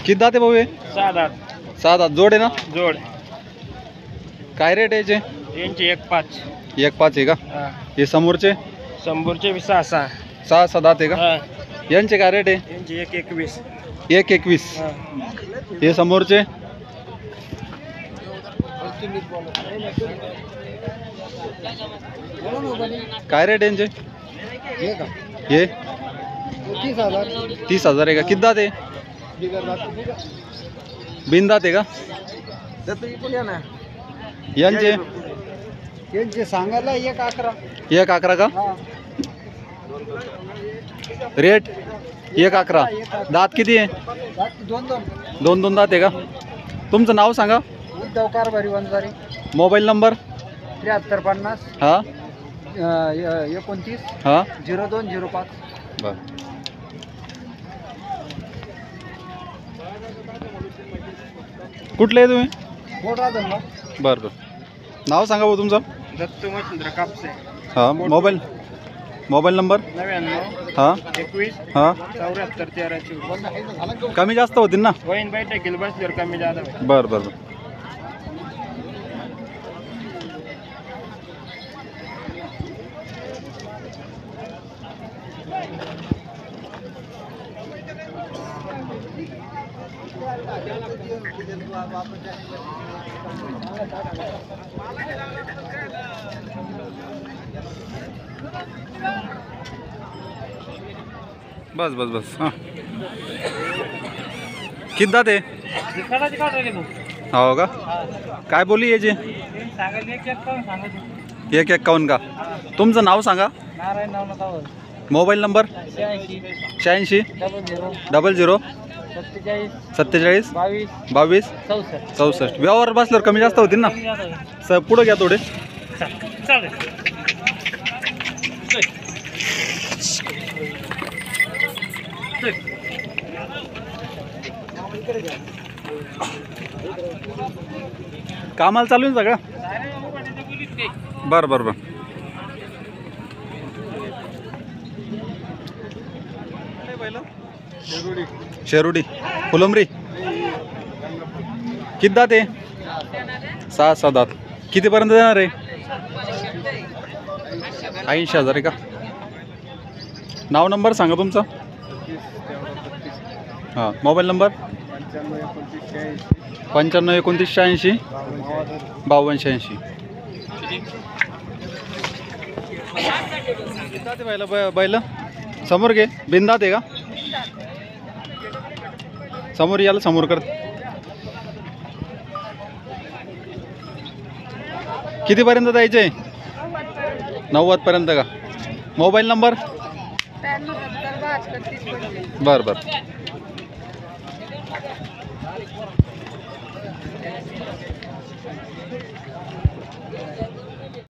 किती दाते भाऊ हे? 6 दात. 6 दात जोड आहे ना? जोड. काय रेट आहे याचे? यांचे 1.5. 1.5 आहे का? हा. हे समोरचे समोरचे 6. 6 दात आहे का? हा. यांचे काय रेट आहे? यांचे 1.21. 1.21. हा. हे समोरचे काय रेट यांचे? हे 30,000 आहे का? किती दात आहे? बिनदात आहे का? यांचे यांचे सांगायला 1.11. 1.11 का? रेट 1.11. दात किती आहे? 2 दात आहे का? तुमचं नाव सांगा. उद्धव कारभारी वंजारी. Mobile number? 7350 हां 29 हां 0205. बरं. कुठले आहे तुम्ही? मोठा धंदा. बरं बरं. नाव सांगा भाऊ तुमचं. दत्तू मच्छिंद्र कापसे. हां मोबाईल नंबर? 99 हां 21 हां 74 13. कमी जास्त होतील ना? वहीन बैठक केली बसल्यावर कमी जादा होईल. बरं बरं बरं. बस बस बस हां. किती दात आहे? हो का? काय बोली याची? 1.51 का? तुमचं नाव सांगा. नारायण नावनाथावर. Mobile number? 86 00 47 47 22 22 64. व्यवहार बसल्यावर कमी जास्त होतील ना? सर पुढं घ्या थोडे. चालेल. कामाला चालू आहे सगळं? बरं बरं बरं. शेरुडी फुलंबरी. किती दात आहे? 6 दात. कितीपर्यंत देणार आहे? 80,000 आहे का? नाव नंबर सांगा तुमचा. हां मोबाईल नंबर? 95 29 86 52 86. बैल समोर घे. बिनदात आहे का? समोर याला समोर कर. कितीपर्यंत द्यायचे? 90 पर्यंत का? Mobile number? बरं बरं.